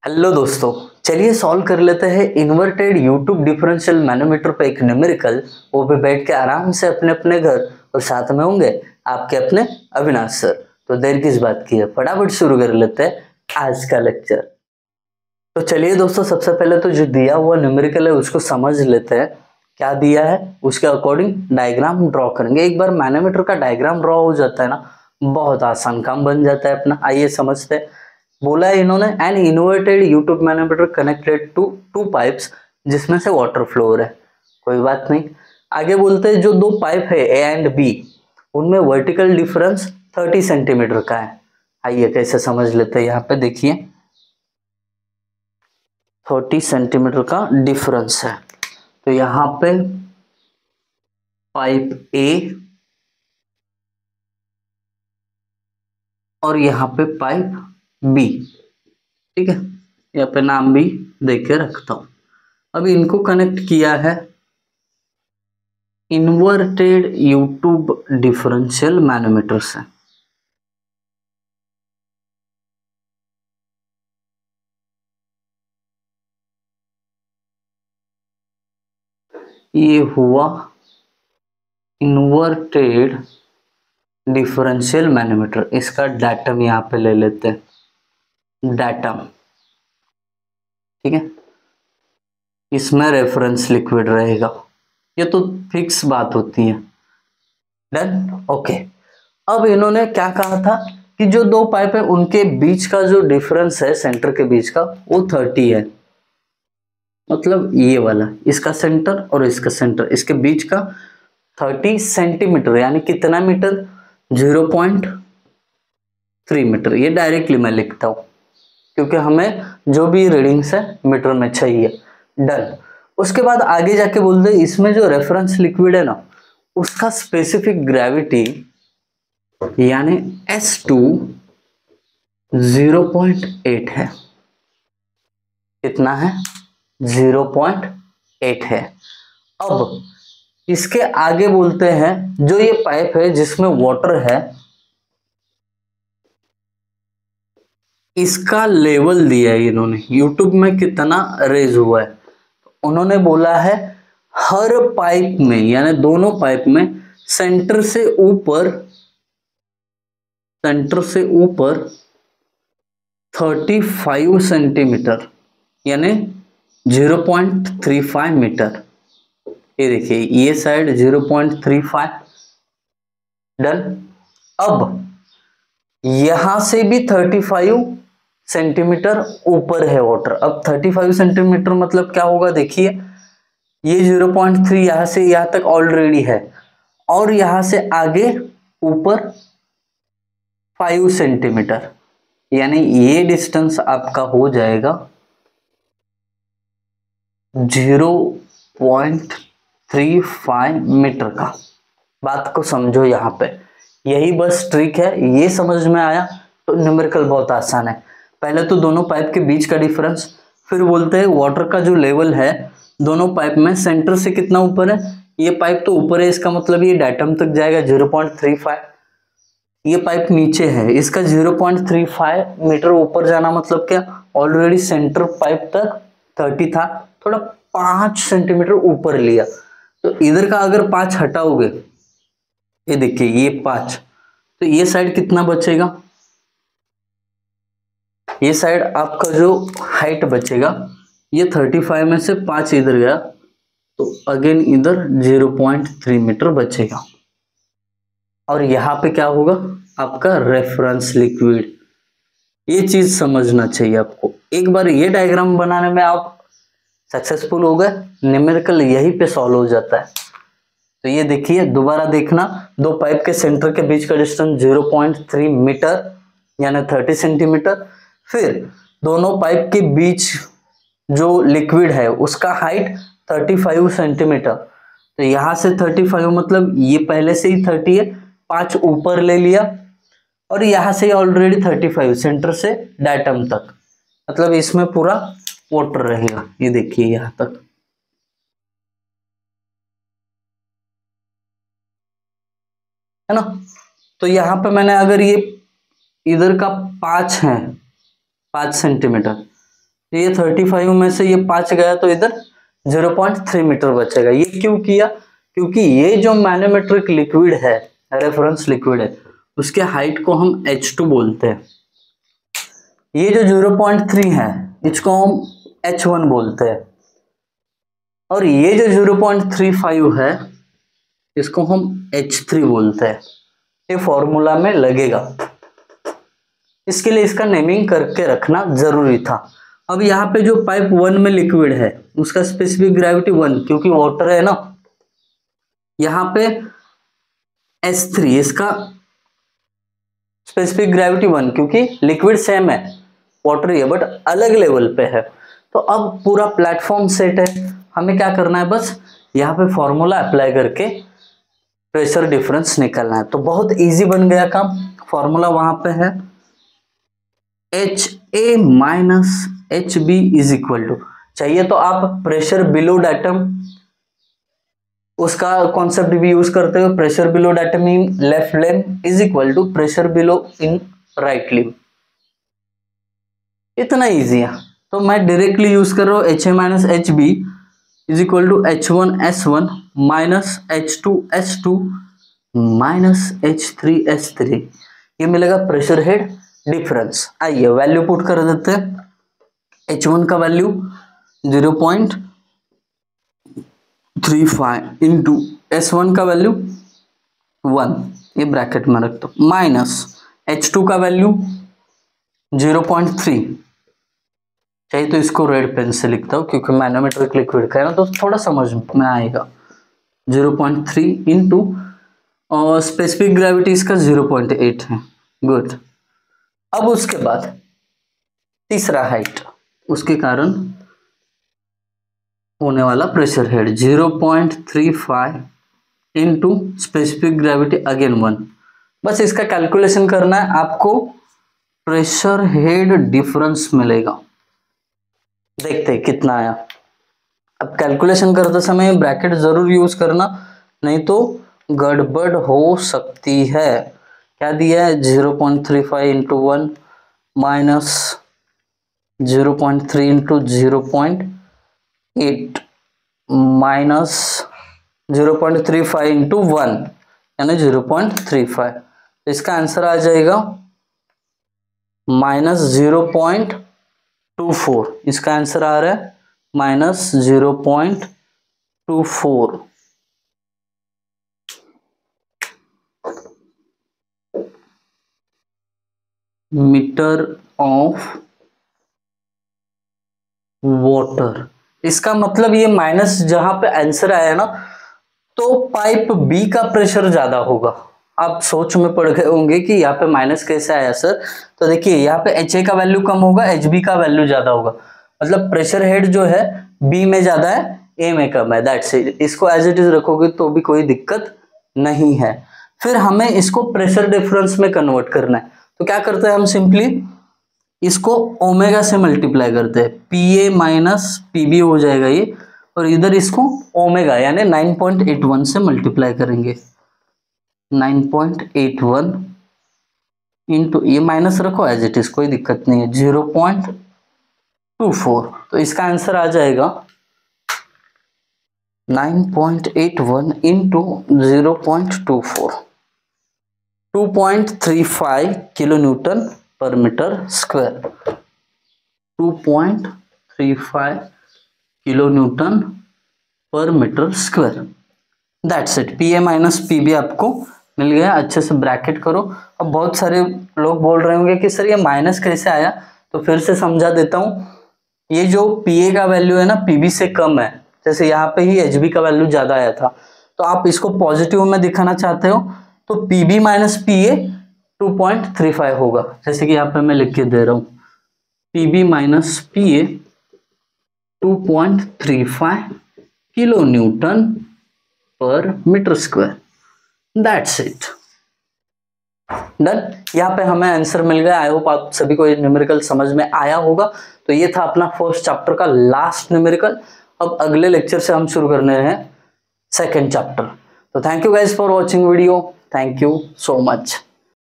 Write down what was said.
Hello दोस्तों, चलिए solve कर लेते हैं इन्वर्टेड यूट्यूब डिफरेंशियल मैनोमीटर पे एक न्यूमेरिकल। वो पे बैठ के आराम से अपने अपने घर और साथ में होंगे आपके अपने अविनाश सर। तो देर किस बात की है, फटाफट शुरू कर लेते हैं आज का लेक्चर। तो चलिए दोस्तों, सबसे पहले तो जो दिया हुआ न्यूमेरिकल है उसको समझ लेते हैं। क्या दिया है उसके अकॉर्डिंग डायग्राम ड्रॉ करेंगे। एक बार मैनोमीटर का डायग्राम ड्रॉ हो जाता है ना, बहुत आसान काम बन जाता है अपना। आइए समझते हैं। बोला है इन्होंने an inverted U tube manometer connected to two pipes जिसमें से वाटर फ्लो हो रहा है। कोई बात नहीं, आगे बोलते हैं जो दो पाइप है ए एंड बी, उनमें वर्टिकल डिफरेंस 30 सेंटीमीटर का है। आइए कैसे समझ लेते हैं। यहाँ पे देखिए 30 सेंटीमीटर का डिफरेंस है। तो यहाँ पे पाइप ए और यहाँ पे पाइप बी, ठीक है। यहाँ पे नाम भी देख के रखता हूं। अब इनको कनेक्ट किया है इन्वर्टेड यूट्यूब डिफरेंशियल मैनोमीटर से। ये हुआ इन्वर्टेड डिफरेंशियल मैनोमीटर। इसका डाटम यहाँ पे ले लेते हैं, डाटम, ठीक है। इसमें रेफरेंस लिक्विड रहेगा, ये तो फिक्स बात होती है। Done, okay. अब इन्होंने क्या कहा था कि जो दो पाइप है उनके बीच का जो डिफरेंस है सेंटर के बीच का वो 30 है। मतलब ये वाला, इसका सेंटर और इसका सेंटर, इसके बीच का 30 सेंटीमीटर, यानी कितना मीटर? 0.3 मीटर। ये डायरेक्टली मैं लिखता हूं क्योंकि हमें जो भी रीडिंग्स है मीटर में चाहिए। डन। उसके बाद आगे जाके बोलते हैं इसमें जो रेफरेंस लिक्विड है ना, उसका स्पेसिफिक ग्रेविटी यानी S2 0.8 है। कितना है? 0.8 है। अब इसके आगे बोलते हैं जो ये पाइप है जिसमें वाटर है, इसका लेवल दिया है इन्होंने, यूट्यूब में कितना रेज हुआ है। उन्होंने बोला है हर पाइप में, यानी दोनों पाइप में सेंटर से ऊपर 35 सेंटीमीटर यानी 0.35 मीटर। ये देखिए ये साइड 0.35। डन। अब यहां से भी 35 सेंटीमीटर ऊपर है वाटर। अब 35 सेंटीमीटर मतलब क्या होगा, देखिए ये 0.3 यहां से यहां तक ऑलरेडी है, और यहां से आगे ऊपर 5 सेंटीमीटर, यानी ये डिस्टेंस आपका हो जाएगा 0.35 मीटर का। बात को समझो यहाँ पे, यही बस ट्रिक है। ये समझ में आया तो न्यूमेरिकल बहुत आसान है। पहले तो दोनों पाइप के बीच का डिफरेंस, फिर बोलते हैं वाटर का जो लेवल है दोनों पाइप में सेंटर से कितना ऊपर है। ये पाइप तो ऊपर है, इसका मतलब ये डायटम तक जाएगा 0.35। ये पाइप नीचे है, इसका 0.35 मीटर ऊपर जाना मतलब क्या, ऑलरेडी सेंटर पाइप तक 30 था, थोड़ा 5 सेंटीमीटर ऊपर लिया। तो इधर का अगर 5 हटाओगे, ये देखिए ये 5, तो ये साइड कितना बचेगा? ये साइड आपका जो हाइट बचेगा, ये 35 में से 5 इधर गया तो अगेन इधर 0.3 मीटर बचेगा। और यहाँ पे क्या होगा आपका रेफरेंस लिक्विड। ये चीज समझना चाहिए आपको। एक बार ये डायग्राम बनाने में आप सक्सेसफुल हो गए, न्यूमेरिकल यहीं पे सॉल्व हो जाता है। तो ये देखिए दोबारा देखना, दो पाइप के सेंटर के बीच का डिस्टेंस 0.3 मीटर यानी 30 सेंटीमीटर। फिर दोनों पाइप के बीच जो लिक्विड है उसका हाइट 35 सेंटीमीटर। तो यहां से 35 मतलब ये पहले से ही 30 है, 5 ऊपर ले लिया, और यहां से ऑलरेडी 35 सेंटर से डायटम तक, मतलब इसमें पूरा वाटर रहेगा। ये देखिए यहां तक, है ना। तो यहां पे मैंने अगर ये इधर का 5 है, 5 सेंटीमीटर, ये 35 में से ये 5 गया तो इधर 0.3 मीटर बचेगा। ये क्यों किया? क्योंकि ये जो मैनोमेट्रिक लिक्विड है, रेफरेंस लिक्विड है, उसके हाइट को हम H2 बोलते हैं। ये जो 0.3 है इसको हम H1 बोलते हैं, और ये जो 0.35 है इसको हम H3 बोलते हैं। ये फॉर्मूला में लगेगा, इसके लिए इसका नेमिंग करके रखना जरूरी था। अब यहाँ पे जो पाइप 1 में लिक्विड है उसका स्पेसिफिक ग्रेविटी 1, क्योंकि वाटर है ना, यहाँ पे S3, इसका स्पेसिफिक ग्रेविटी 1, क्योंकि लिक्विड सेम है, वाटर ही है बट अलग लेवल पे है। तो अब पूरा प्लेटफॉर्म सेट है, हमें क्या करना है, बस यहाँ पे फॉर्मूला अप्लाई करके प्रेशर डिफरेंस निकालना है। तो बहुत इजी बन गया काम। फॉर्मूला वहां पे है HA minus HB is equal to, चाहिए तो आप प्रेशर बिलो डाटम, उसका कॉन्सेप्ट भी यूज करते हो, pressure below datum in left limb is equal to pressure below in right limb. इतना इजी है, तो मैं डायरेक्टली यूज कर रहा हूँ HA minus HB is equal to H1 S1 minus H2 S2 minus H3 S3। ये मिलेगा pressure head difference. आइए वैल्यू पुट कर देते हैं। H1 का वैल्यू 0.35 इंटू S1 का वैल्यू 1, ये ब्रैकेट में रख दो, माइनस H2 का वैल्यू 0.3, चाहिए तो इसको रेड पेन से लिखता हूँ क्योंकि मैनोमेट्रिक लिक्विड का है ना, तो थोड़ा समझ में आएगा। 0.3 इंटू और स्पेसिफिक ग्रेविटी इसका 0.8 है। गुड। अब उसके बाद तीसरा हाइट, उसके कारण होने वाला pressure head 0.35 into specific gravity again 1। बस इसका कैलकुलेशन करना है आपको, प्रेशर हेड डिफरेंस मिलेगा। देखते हैं कितना आया। अब कैलकुलेशन करते समय ब्रैकेट जरूर यूज करना, नहीं तो गड़बड़ हो सकती है। क्या दिया है? 0.35 into 1 minus 0.3 into 0.8 minus 0.35 into 1 यानी 0.35। तो इसका आंसर आ जाएगा माइनस 0.24। इसका आंसर आ रहा है माइनस 0.24। Metre of water. इसका मतलब ये माइनस जहां पे आंसर आया ना, तो पाइप बी का प्रेशर ज्यादा होगा। आप सोच में पड़ गए होंगे कि यहाँ पे माइनस कैसे आया सर, तो देखिए यहाँ पे HA का वैल्यू कम होगा, HB का वैल्यू ज्यादा होगा, मतलब प्रेशर हेड जो है बी में ज्यादा है, ए में कम है। That's it. इसको एज इट इज रखोगे तो भी कोई दिक्कत नहीं है। फिर हमें इसको प्रेशर डिफरेंस में कन्वर्ट करना है, तो क्या करते हैं हम, सिंपली इसको ओमेगा से मल्टीप्लाई करते हैं, PA माइनस PB हो जाएगा ये, और इधर इसको ओमेगा यानी 9.81 से मल्टीप्लाई करेंगे। 9.81 इंटू, ये माइनस रखो एज इट इज, कोई दिक्कत नहीं है, 0.24। तो इसका आंसर आ जाएगा 9.81 into 0.24, 2.35 kilo newton per metre square. 2.35 kilo newton per metre square. That's it. PA minus PB आपको मिल गया। अच्छे से ब्रैकेट करो। अब बहुत सारे लोग बोल रहे होंगे कि सर ये माइनस कैसे आया, तो फिर से समझा देता हूँ। ये जो PA का वैल्यू है ना PB से कम है, जैसे यहाँ पे ही HB का वैल्यू ज्यादा आया था, तो आप इसको पॉजिटिव में दिखाना चाहते हो तो PB माइनस PA 2.35 होगा, जैसे कि यहाँ पे मैं लिख के दे रहा हूँ, PB minus PA 2.35 kilo newton per metre square. That's it. Done. यहाँ पे हमें आंसर मिल गया। आई होप आप सभी को ये न्यूमेरिकल समझ में आया होगा। तो ये था अपना फर्स्ट चैप्टर का लास्ट न्यूमेरिकल। अब अगले लेक्चर से हम शुरू करने हैं सेकेंड चैप्टर। तो thank you guys for watching video. Thank you so much.